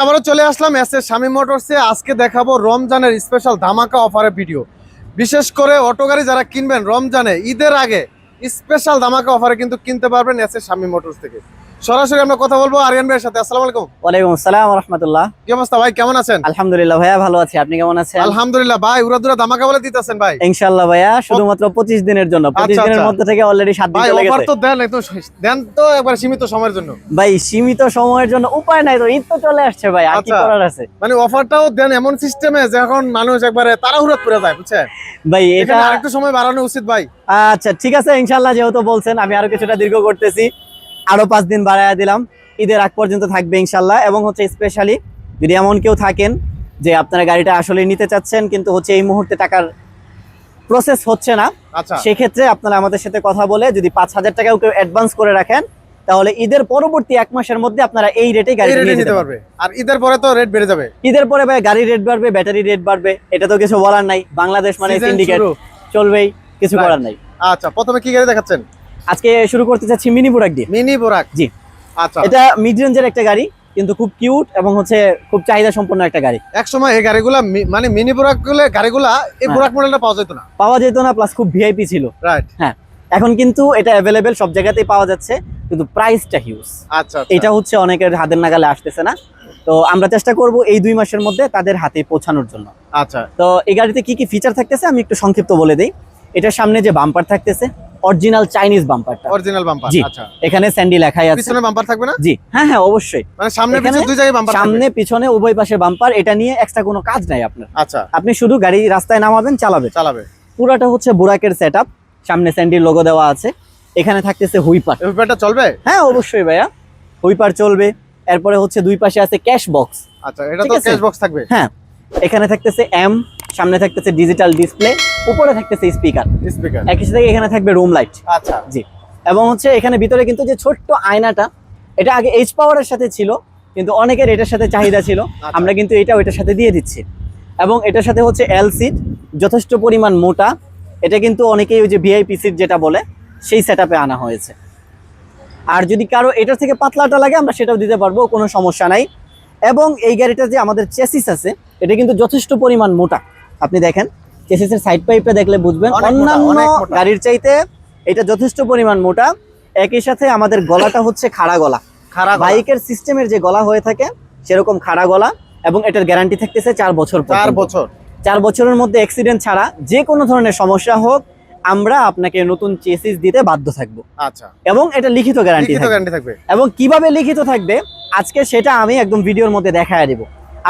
আবারও চলে আসলাম এস এর শামীম মোটরসে। আজকে দেখাবো রমজানের স্পেশাল ধামাকা অফারের ভিডিও। বিশেষ করে অটো গাড়ি যারা কিনবেন রমজানে ঈদের আগে স্পেশাল ধামাকা অফারে কিন্তু কিনতে পারবেন এস এর শামীম মোটরস থেকে। সরাসরি আমরা কথা বলবো আরিয়ান ভাইয়ের সাথে। আসসালামু আলাইকুম। ওয়ালাইকুম আসসালাম ওয়া রাহমাতুল্লাহ। কি অবস্থা ভাই, কেমন আছেন? আলহামদুলিল্লাহ ভাইয়া, ভালো আছি। আপনি কেমন আছেন? আলহামদুলিল্লাহ ভাই, উড়াদুরা ধামাকা বলে দিতেছেন ভাই। ইনশাআল্লাহ ভাইয়া, শুধুমাত্র 25 দিনের জন্য। 25 দিনের মধ্যে থেকে অলরেডি 7 দিন চলে গেছে। অফার তো দেন, একটু দেন তো একবার সীমিত সময়ের জন্য। ভাই সীমিত সময়ের জন্য উপায় নাই তো, ঈদ তো চলে আসছে ভাই, আর কি করার আছে। মানে অফারটাও দেন এমন সিস্টেমে যখন মানুষ একবারে তাড়াহুড়ো করে যায়, বুঝছেন ভাই? এটা আরেকটু সময় বাড়ানো উচিত ভাই। আচ্ছা ঠিক আছে, ইনশাআল্লাহ যেহেতু বলছেন আমি আরো কিছুটা দীর্ঘ করতেছি, আরো 5 দিন বাড়ায়া দিলাম। ঈদের আগ পর্যন্ত থাকবে ইনশাআল্লাহ। এবং হচ্ছে স্পেশালি যদি এমন কেউ থাকেন যে আপনারা গাড়িটা আসলে নিতে চাচ্ছেন কিন্তু হচ্ছে এই মুহূর্তে টাকার প্রসেস হচ্ছে না, সেক্ষেত্রে আপনারা আমাদের সাথে কথা বলে যদি 5000 টাকাও কেউ অ্যাডভান্স করে রাখেন, তাহলে ঈদের পরবর্তী 1 মাসের মধ্যে আপনারা এই রেটে গাড়ি নিতে পারবে। আর ঈদের পরে তো রেট বেড়ে যাবে। ঈদের পরে ভাই গাড়ির রেট বাড়বে, ব্যাটারি রেট বাড়বে, এটা তো কিছু বলার নাই। বাংলাদেশ মানে সিন্ডিকেট, চলবেই, কিছু করার নাই। আচ্ছা, প্রথমে কি গাড়ি দেখাচ্ছেন? আজকে শুরু করতে চাচ্ছি মিনি বুরাক দিয়ে। মিনি বুরাক, জি। আচ্ছা, এটা মিড রেঞ্জের একটা গাড়ি, কিন্তু খুব কিউট এবং হচ্ছে খুব চাহিদা সম্পন্ন একটা গাড়ি। এক সময় এই গাড়িগুলা মানে মিনি বুরাক গুলো গাড়িগুলা এই বুরাক মডেলটা পাওয়া যেত না, প্লাস খুব ভিআইপি ছিল। রাইট, হ্যাঁ। এখন কিন্তু এটা अवेलेबल সব জায়গাতেই পাওয়া যাচ্ছে, কিন্তু প্রাইসটা হিউজ। আচ্ছা, এটা হচ্ছে অনেকের হাতের নাগালে আসতেছে না, তো আমরা চেষ্টা করব এই 2 মাসের মধ্যে তাদের হাতে পৌঁছানোর জন্য। আচ্ছা, তো এই গাড়িতে কি কি ফিচার থাকতেছে আমি একটু সংক্ষিপ্ত বলে দেই। এটার সামনে যে বাম্পার থাকতেছে অরিজিনাল চাইনিজ বাম্পারটা। অরিজিনাল বাম্পার, আচ্ছা। এখানে স্যান্ডি লেখাই আছে। পিছনে বাম্পার থাকবে না? জি, হ্যাঁ হ্যাঁ অবশ্যই। মানে সামনে পিছনে দুই জায়গায় বাম্পার থাকবে। সামনে পিছনে উভয় পাশে বাম্পার। এটা নিয়ে এক্সট্রা কোনো কাজ নাই আপনার। আচ্ছা, আপনি শুধু গাড়ি রাস্তায় নামাবেন, চালাবে। পুরাটা হচ্ছে বুরাকের সেটআপ। সামনে স্যান্ডির লোগো দেওয়া আছে। এখানে থাকতেছে হুইপার। হুইপারটা চলবে? হ্যাঁ অবশ্যই ভাইয়া, হুইপার চলবে। এরপরে হচ্ছে দুই পাশে আছে ক্যাশ বক্স। আচ্ছা, এটা তো ক্যাশ বক্স থাকবে। হ্যাঁ, এখানে থাকতেছে এম, সামনে থাকতেছে ডিজিটাল ডিসপ্লে, উপরে থাকতেছে স্পিকার। একই সাথে এখানে থাকবে রুম লাইট। আচ্ছা, জি। এবং হচ্ছে এখানে ভিতরে কিন্তু যে ছোট্ট আয়নাটা, এটা আগে এইচ পাওয়ারের সাথে ছিল, কিন্তু অনেকের এটার সাথে চাহিদা ছিল, আমরা কিন্তু এটা ওইটার সাথে দিয়ে দিচ্ছি। এবং এটার সাথে হচ্ছে এল সিট, যথেষ্ট পরিমাণ মোটা। এটা কিন্তু অনেকেই ওই যে ভিআইপি সিট যেটা বলে সেই সেটআপে আনা হয়েছে। আর যদি কারো এটার থেকে পাতলাটা লাগে আমরা সেটাও দিতে পারবো, কোনো সমস্যা নাই। এবং এই গাড়িটা যে আমাদের চেসিস আছে এটা কিন্তু যথেষ্ট পরিমাণ মোটা। আপনি দেখেন চেসিসের সাইড পাইপটা দেখলে বুঝবেন অন্যান্য গাড়ির চাইতে এটা যথেষ্ট পরিমাণ মোটা। একই সাথে আমাদের গলাটা হচ্ছে খাড়া গলা, বাইকের সিস্টেমের যে গলা হয়ে থাকে সেরকম খাড়া গলা। এবং এটার গ্যারান্টি থাকতেছে 4 বছর। 4 বছরের মধ্যে অ্যাক্সিডেন্ট ছাড়া যে কোনো ধরনের সমস্যা হোক আমরা আপনাকে নতুন চেসিস দিতে বাধ্য থাকবো। আচ্ছা, এবং এটা লিখিত গ্যারান্টি থাকবে। এবং কিভাবে লিখিত থাকবে আজকে সেটা আমি একদম ভিডিওর মধ্যে দেখায় দিব।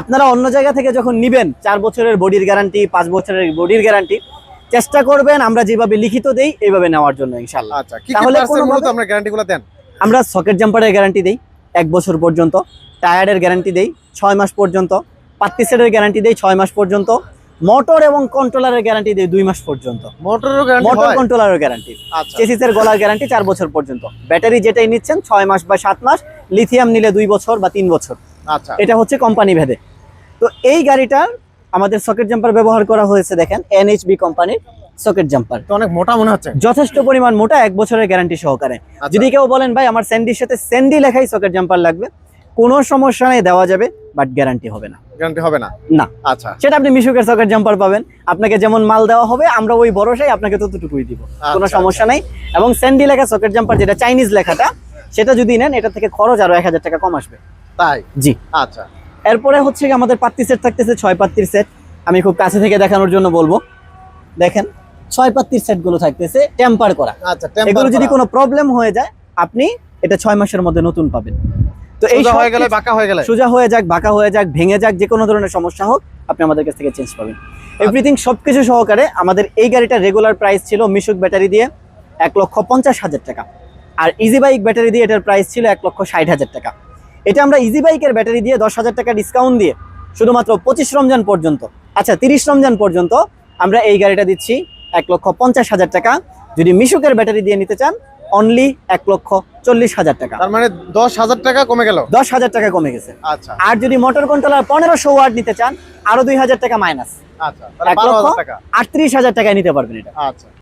আপনারা অন্য জায়গা থেকে যখন নিবেন 4 বছরের বডির গ্যারান্টি, 5 বছরের বডির গ্যারান্টি, চেষ্টা করবেন আমরা যেভাবে লিখিত দেই এইভাবে নেওয়ার জন্য ইনশাআল্লাহ। আচ্ছা, কি কি পার্সেন্ট আমরা গ্যারান্টিগুলো দেন? আমরা সকেট জাম্পারের গ্যারান্টি দেই 1 বছর পর্যন্ত, টায়ারের গ্যারান্টি দেই 6 মাস পর্যন্ত, পাত্তি সেটের গ্যারান্টি দেই 6 মাস পর্যন্ত, মোটর এবং কন্ট্রোলারের গ্যারান্টি দেই 2 মাস পর্যন্ত। মোটর কন্ট্রোলারের গ্যারান্টি, চেসিসের গলার গ্যারান্টি 4 বছর পর্যন্ত। ব্যাটারি যেটাই নিচ্ছেন 6 মাস বা 7 মাস, লিথিয়াম নিলে 2 বছর বা 3 বছর। আচ্ছা, এটা হচ্ছে কোম্পানি ভেদে। তো এই গাড়িটার আমাদের সকেট জাম্পার ব্যবহার করা হয়েছে, দেখেন এনএইচবি কোম্পানির সকেট জাম্পার। তো অনেক মোটা মনে হচ্ছে। যথেষ্ট পরিমাণ মোটা, 1 বছরের গ্যারান্টি সহকারে। যদি কেউ বলেন ভাই আমার স্যান্ডির সাথে স্যান্ডি লেখাই সকেট জাম্পার লাগবে, কোনো সমস্যা নেই, দেওয়া যাবে, বাট গ্যারান্টি হবে না। না। আচ্ছা, সেটা আপনি মিশুকের সকেট জাম্পার পাবেন, আপনাকে যেমন মাল দেওয়া হবে আমরা ওই ভরসায় আপনাকে ততটুকুই দিব, কোনো সমস্যা নাই। এবং স্যান্ডি লেখা সকেট জাম্পার যেটা চাইনিজ লেখাটা, সেটা যদি নেন এটা থেকে খরচ আরো 1000 টাকা কম আসবে। তাই? জি। আচ্ছা, এরপরে হচ্ছে আমাদের পাত্তি সেট থাকতেছে 6 পাত্তির সেট। আমি খুব কাছে থেকে দেখানোর জন্য বলবো, দেখেন 6 পাত্তির সেট গুলো থাকতেছে টেম্পার করা। আচ্ছা, এগুলো যদি কোনো প্রবলেম হয়ে যায় আপনি এটা 6 মাসের মধ্যে নতুন পাবেন। তো এই সোজা হয়ে গেলে বাঁকা হয়ে গেলে, সোজা হয়ে যাক, বাঁকা হয়ে যাক, ভেঙে যাক, যে কোনো ধরনের সমস্যা হোক আপনি আমাদের কাছ থেকে চেঞ্জ পাবেন। এভরিথিং সবকিছু সহকারে। আমাদের এই গাড়িটার রেগুলার প্রাইস ছিল মিশুক ব্যাটারি দিয়ে 1,50,000 টাকা, আর ইজি বাইক ব্যাটারি দিয়ে এটার প্রাইস ছিল 1,60,000 টাকা। এটা আমরা ইজি বাইকের ব্যাটারি দিয়ে 10,000 টাকা ডিসকাউন্ট দিয়ে শুধুমাত্র 25 রমজান পর্যন্ত, আচ্ছা 30 রমজান পর্যন্ত আমরা এই গাড়িটা দিচ্ছি 1,50,000 টাকা। যদি মিশুকের ব্যাটারি দিয়ে নিতে চান অনলি 1,40,000 টাকা। তার মানে 10,000 টাকা কমে গেল। 10,000 টাকা কমে গেছে। আচ্ছা, আর যদি মোটর কন্ট্রোলার 1500 ওয়াট নিতে চান আরো 2,000 টাকা মাইনাস। আচ্ছা, তাহলে 12,000 টাকা, 38,000 টাকায় নিতে পারবেন এটা। আচ্ছা।